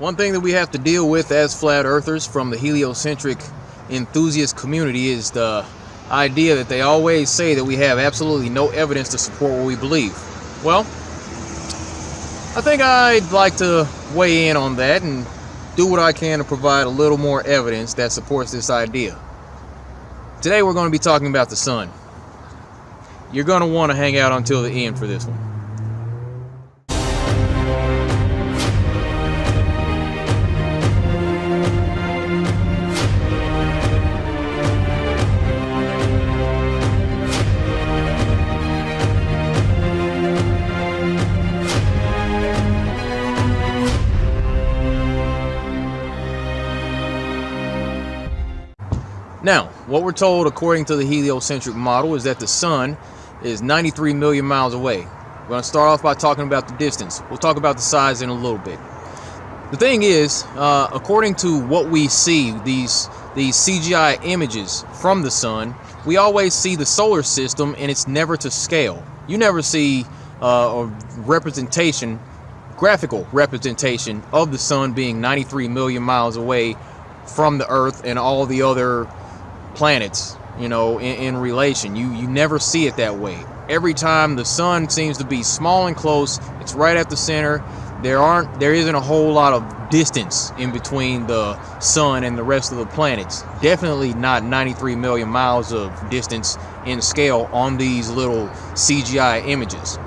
One thing that we have to deal with as flat earthers from the heliocentric enthusiast community is the idea that they always say that we have absolutely no evidence to support what we believe. Well, I think I'd like to weigh in on that and do what I can to provide a little more evidence that supports this idea. Today we're going to be talking about the sun. You're going to want to hang out until the end for this one. Now, what we're told according to the heliocentric model is that the sun is 93 million miles away. We're going to start off by talking about the distance. We'll talk about the size in a little bit. The thing is, according to what we see, these CGI images from the sun, we always see the solar system and it's never to scale. You never see a representation, graphical representation of the sun being 93 million miles away from the Earth and all the other planets, you know, in relation. You never see it that way. Every time the sun seems to be small and close, it's right at the center. There isn't a whole lot of distance in between the sun and the rest of the planets. Definitely not 93 million miles of distance in scale on these little CGI images.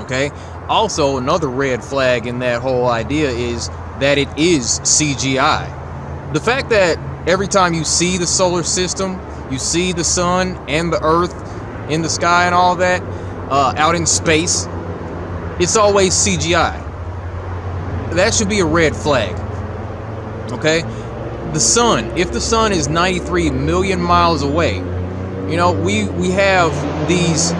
Okay? Also, another red flag in that whole idea is that it is CGI. The fact that every time you see the solar system, you see the sun and the earth in the sky and all that, out in space, it's always CGI. That should be a red flag. Okay? The sun, if the sun is 93 million miles away, you know, we have these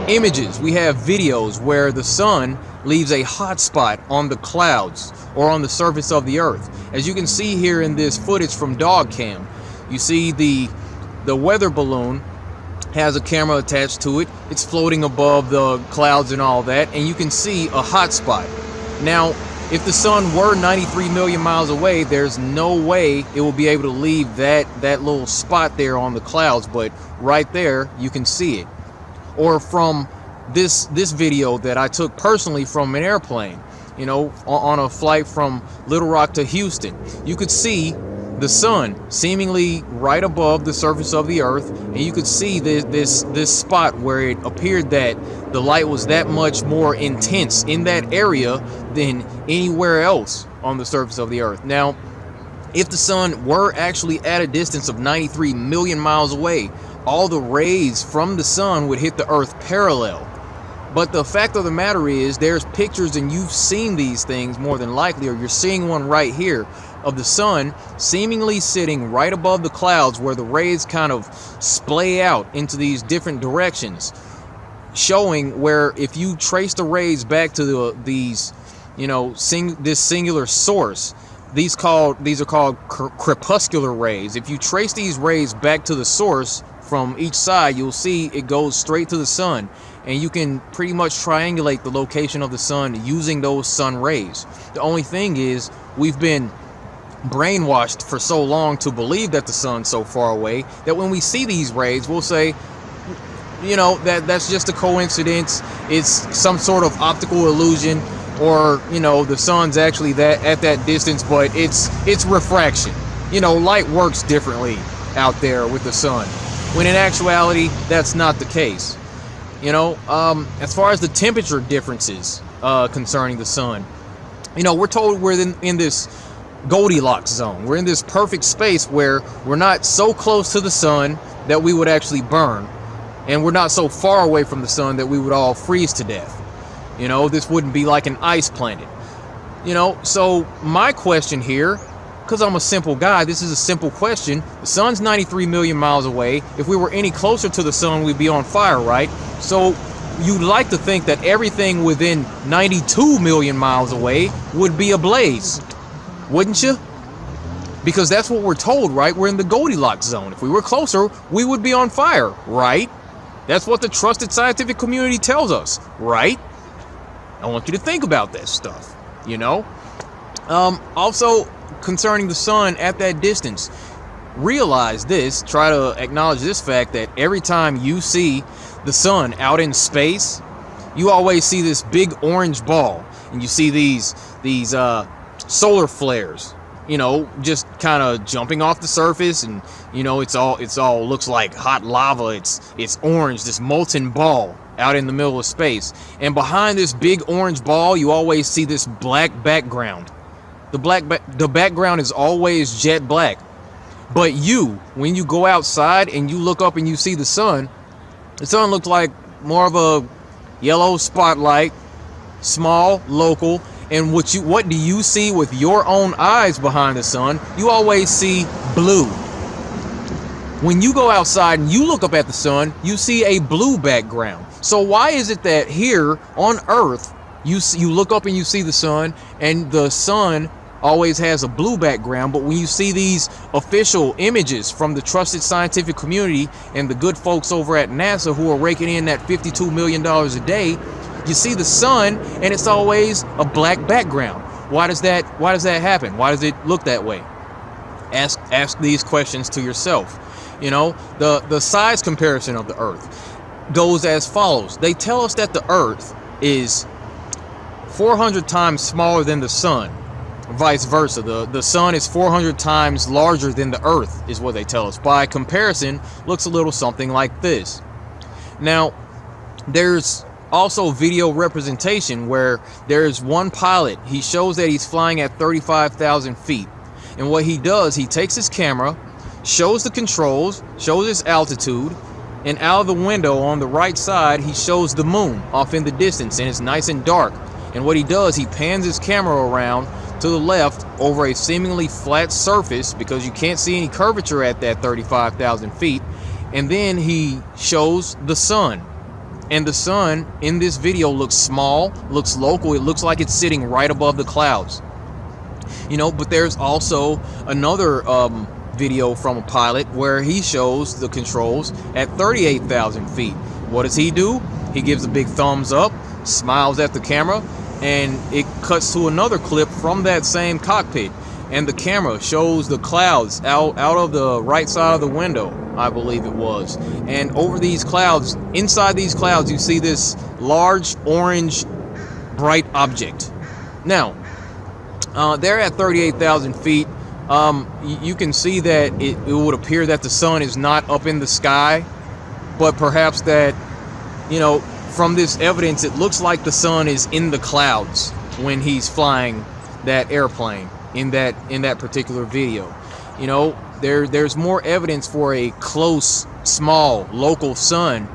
images, we have videos where the sun leaves a hot spot on the clouds or on the surface of the earth. As you can see here in this footage from DogCam, you see the weather balloon has a camera attached to it. It's floating above the clouds and all that, and you can see a hot spot. Now, if the sun were 93 million miles away, there's no way it will be able to leave that little spot there on the clouds, but right there you can see it. Or from this video that I took personally from an airplane, you know, on a flight from Little Rock to Houston, you could see the sun seemingly right above the surface of the earth, and you could see this spot where it appeared that the light was that much more intense in that area than anywhere else on the surface of the earth. Now, if the sun were actually at a distance of 93 million miles away, all the rays from the sun would hit the earth parallel. But the fact of the matter is, there's pictures, and you've seen these things more than likely, or you're seeing one right here, of the sun seemingly sitting right above the clouds where the rays kind of splay out into these different directions, showing where if you trace the rays back to these, you know, this singular source, these are called crepuscular rays. If you trace these rays back to the source from each side, you'll see it goes straight to the sun, and you can pretty much triangulate the location of the sun using those sun rays. The only thing is, we've been brainwashed for so long to believe that the sun's so far away that when we see these rays, we'll say, you know, that's just a coincidence, it's some sort of optical illusion, or, you know, the sun's actually at that distance, but it's refraction. You know, light works differently out there with the sun, when in actuality that's not the case. You know, as far as the temperature differences concerning the sun, you know, we're told we're in this Goldilocks zone. We're in this perfect space where we're not so close to the sun that we would actually burn, and we're not so far away from the sun that we would all freeze to death. You know, this wouldn't be like an ice planet. You know, so my question here, because I'm a simple guy, this is a simple question. The sun's 93 million miles away. If we were any closer to the sun, we'd be on fire, right? So you'd like to think that everything within 92 million miles away would be ablaze, wouldn't you? Because that's what we're told, right? We're in the Goldilocks zone. If we were closer, we would be on fire, right? That's what the trusted scientific community tells us, right? I want you to think about that stuff, you know? Also, concerning the sun at that distance, realize this, try to acknowledge this fact that every time you see the sun out in space, you always see this big orange ball, and you see these solar flares, just kind of jumping off the surface, and it's all looks like hot lava. It's orange, this molten ball out in the middle of space, and behind this big orange ball, you always see this black background. The background is always jet black. But when you go outside and you look up and you see the sun looks like more of a yellow spotlight, small, local. And what do you see with your own eyes behind the sun? You always see blue. When you go outside and you look up at the sun, you see a blue background. So why is it that here on Earth, you look up and you see the sun, and the sun always has a blue background, but when you see these official images from the trusted scientific community and the good folks over at NASA who are raking in that $52 million a day, you see the sun and it's always a black background. Why does that happen? Why does it look that way? Ask these questions to yourself. The size comparison of the Earth goes as follows. They tell us that the Earth is 400 times smaller than the sun. Vice versa, the sun is 400 times larger than the Earth, is what they tell us. By comparison, looks a little something like this. Now, there's also video representation where there's one pilot. He shows that he's flying at 35,000 feet. And what he does, he takes his camera, shows the controls, shows his altitude, and out of the window on the right side, he shows the moon off in the distance, and it's nice and dark. And what he does, he pans his camera around to the left over a seemingly flat surface because you can't see any curvature at that 35,000 feet. And then he shows the sun. And the sun in this video looks small, looks local. It looks like it's sitting right above the clouds. But there's also another video from a pilot where he shows the controls at 38,000 feet. What does he do? He gives a big thumbs up, smiles at the camera, and it cuts to another clip from that same cockpit, and the camera shows the clouds out of the right side of the window, I believe it was. And over these clouds, inside these clouds, you see this large orange bright object. Now, they're at 38,000 feet. You can see that it would appear that the sun is not up in the sky, but perhaps that, from this evidence, it looks like the sun is in the clouds when he's flying that airplane in that particular video. There's more evidence for a close, small, local sun.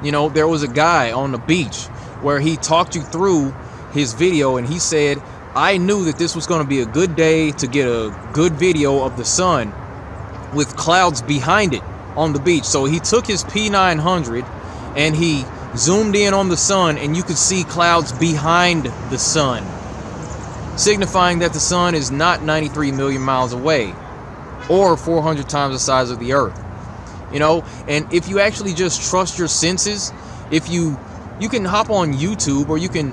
There was a guy on the beach where he talked you through his video, and he said, I knew that this was going to be a good day to get a good video of the sun with clouds behind it on the beach. So he took his P900 and he zoomed in on the sun, and you could see clouds behind the sun, signifying that the sun is not 93 million miles away or 400 times the size of the Earth. And if you actually just trust your senses, if you can hop on YouTube, or you can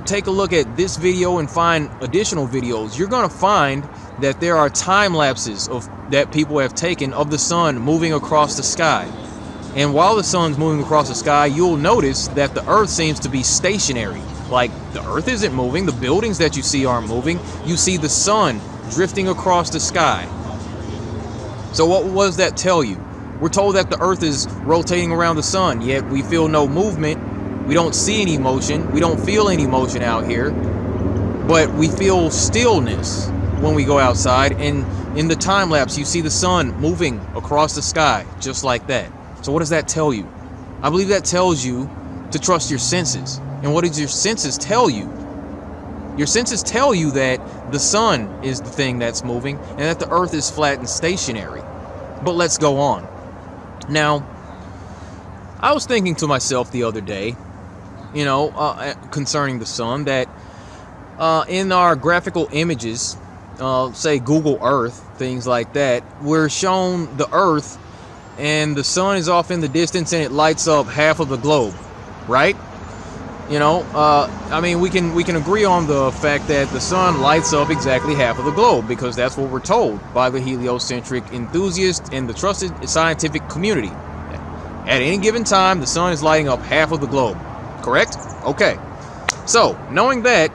take a look at this video and find additional videos, you're going to find that there are time lapses that people have taken of the sun moving across the sky. And while the sun's moving across the sky, you'll notice that the Earth seems to be stationary. Like, the Earth isn't moving, the buildings that you see aren't moving. You see the sun drifting across the sky. So what does that tell you? We're told that the Earth is rotating around the sun, yet we feel no movement. We don't see any motion. We don't feel any motion out here. But we feel stillness when we go outside. And in the time lapse, you see the sun moving across the sky, just like that. So what does that tell you? I believe that tells you to trust your senses. And what does your senses tell you? Your senses tell you that the sun is the thing that's moving and that the Earth is flat and stationary. But let's go on. Now, I was thinking to myself the other day, concerning the sun, that in our graphical images, say Google Earth, things like that, we're shown the Earth and the sun is off in the distance and it lights up half of the globe, right? I mean, we can agree on the fact that the sun lights up exactly half of the globe because that's what we're told by the heliocentric enthusiasts and the trusted scientific community. At any given time, the sun is lighting up half of the globe. Correct? Okay. So, knowing that,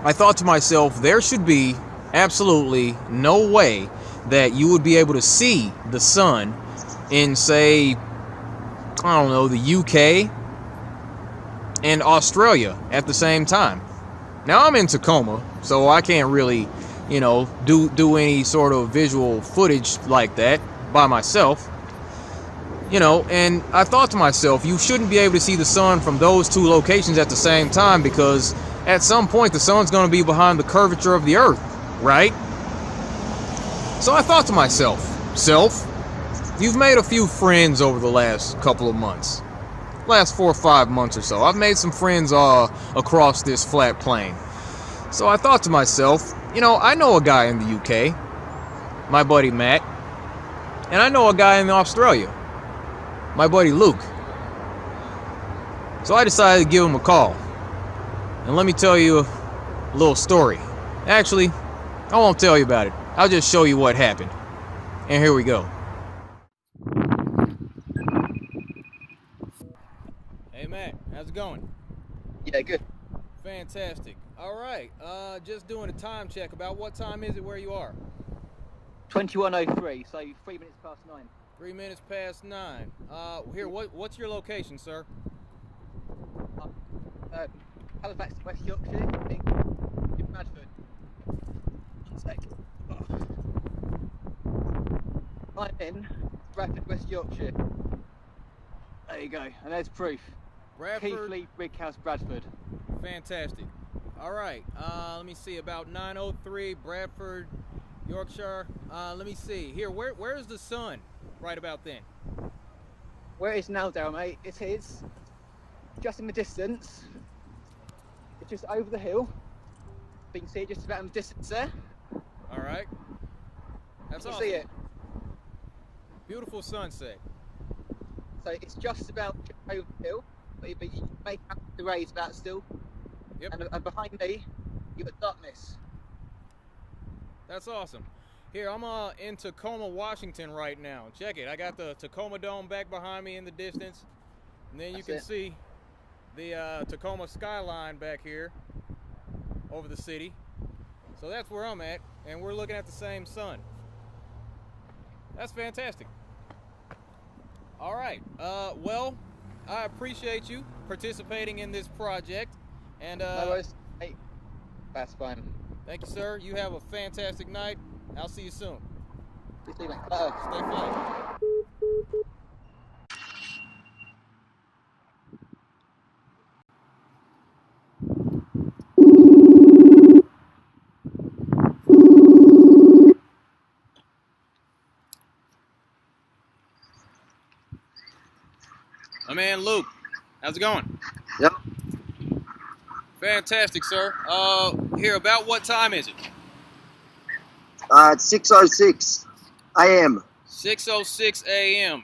I thought to myself, there should be absolutely no way that you would be able to see the sun in, say, I don't know, the UK and Australia at the same time. Now I'm in Tacoma, so I can't really, do any sort of visual footage like that by myself. And I thought to myself, you shouldn't be able to see the sun from those two locations at the same time because at some point the sun's going to be behind the curvature of the earth, right? So I thought to myself, you've made a few friends over the last couple of months. Last 4 or 5 months or so. I've made some friends across this flat plain. So I thought to myself, I know a guy in the UK, my buddy Matt, and I know a guy in Australia, my buddy Luke. So I decided to give him a call. And let me tell you a little story. Actually, I won't tell you about it. I'll just show you what happened. And here we go. Hey Matt, how's it going? Yeah, good. Fantastic. All right. Just doing a time check. About what time is it where you are? 21:03, so 3 minutes past 9. 3 minutes past 9. Here, what's your location, sir? Halifax, West Yorkshire, I think. In Bradford. 1 sec. I'm in Bradford, West Yorkshire. There you go, and there's proof. Bradford. Keighley, Brighouse, Bradford. Fantastic. All right. Let me see. About 9:03, Bradford, Yorkshire. Let me see. Here, where's the sun? Right about then. Where it is now, Daryl, mate? It is just in the distance. It's just over the hill. You can see it just about in the distance there. All right. That's you awesome. See it. Beautiful sunset. So it's just about over the hill, but you make out the rays about still. Yep. And behind me, you've got darkness. That's awesome. Here, I'm in Tacoma, Washington right now. Check it. I got the Tacoma Dome back behind me in the distance. And then you can see the Tacoma skyline back here over the city. So that's where I'm at, and we're looking at the same sun. That's fantastic. All right. Well, I appreciate you participating in this project. And no worries. Hey, that's fine. Thank you, sir. You have a fantastic night. I'll see you soon. See you, mate. Stay fly. My man Luke, how's it going? Yep. Fantastic, sir. Here, about what time is it? It's 6:06 a.m. 6:06 a.m.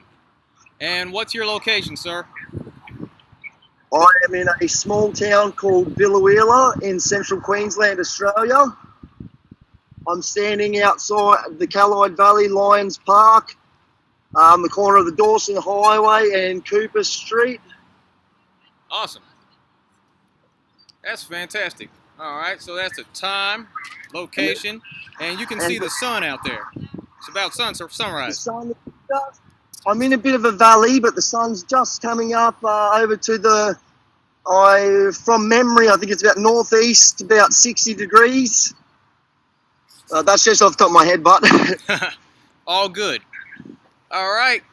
And what's your location, sir? I am in a small town called Biloela in central Queensland, Australia. I'm standing outside the Callide Valley Lions Park, the corner of the Dawson Highway and Cooper Street. Awesome. That's fantastic. All right, so that's the time, location, and you can see the sun out there. It's about sunrise. I'm in a bit of a valley, but the sun's just coming up over to from memory, I think it's about northeast, about 60 degrees. That's just off the top of my head, but all good. All right.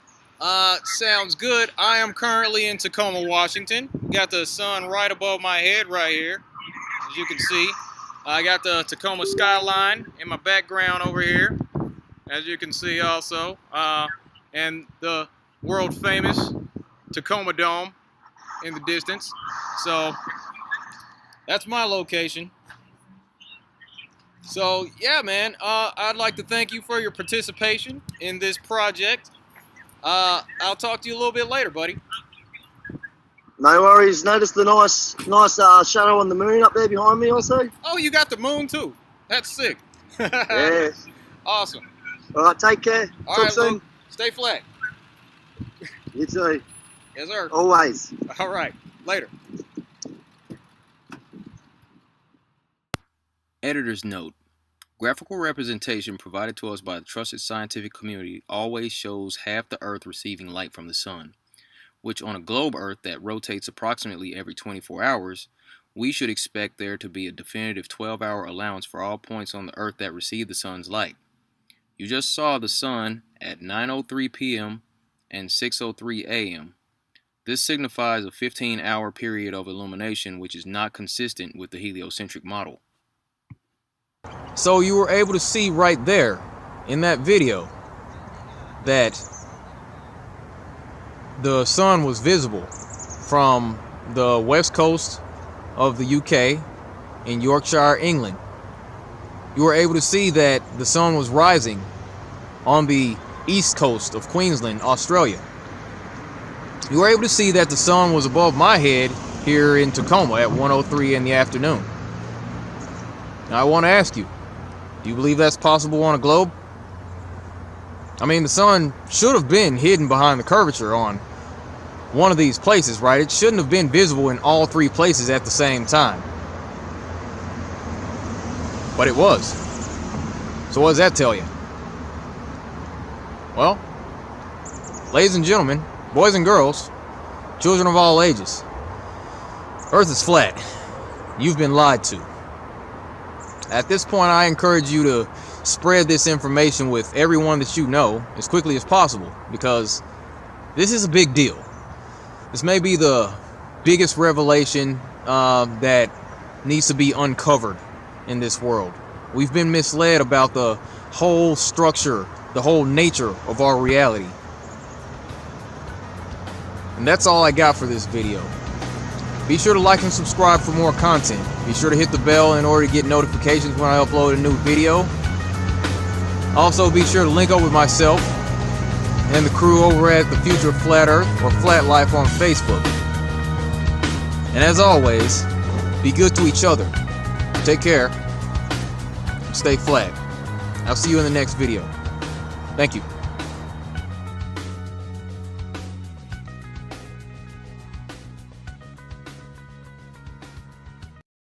Sounds good. I am currently in Tacoma, Washington. Got the sun right above my head right here, as you can see. I got the Tacoma skyline in my background over here, as you can see also, and the world famous Tacoma Dome in the distance. So that's my location. So yeah, man, I'd like to thank you for your participation in this project. I'll talk to you a little bit later, buddy. No worries. Notice the nice shadow on the moon up there behind me also. Oh, you got the moon too. That's sick. Yeah. Awesome. All right, take care. All Talk right, soon. Luke. Stay flat. You too. Yes, sir. Always. All right. Later. Editor's note. Graphical representation provided to us by the trusted scientific community always shows half the Earth receiving light from the sun, which on a globe Earth that rotates approximately every 24 hours, we should expect there to be a definitive 12-hour allowance for all points on the Earth that receive the sun's light. You just saw the sun at 9:03 p.m. and 6:03 a.m. This signifies a 15-hour period of illumination, which is not consistent with the heliocentric model. So you were able to see right there in that video that the sun was visible from the west coast of the UK in Yorkshire, England. You were able to see that the sun was rising on the east coast of Queensland, Australia. You were able to see that the sun was above my head here in Tacoma at 1:03 in the afternoon. Now I want to ask you, do you believe that's possible on a globe? I mean, the sun should have been hidden behind the curvature on one of these places, right? It shouldn't have been visible in all three places at the same time. But it was. So what does that tell you? Well, ladies and gentlemen, boys and girls, children of all ages, Earth is flat. You've been lied to. At this point, I encourage you to spread this information with everyone that you know as quickly as possible, because this is a big deal. This may be the biggest revelation that needs to be uncovered in this world. We've been misled about the whole structure, the whole nature of our reality. And that's all I got for this video. Be sure to like and subscribe for more content. Be sure to hit the bell in order to get notifications when I upload a new video. Also, be sure to link up with myself and the crew over at The Future of Flat Earth or Flat Life on Facebook. And as always, be good to each other. Take care. Stay flat. I'll see you in the next video. Thank you.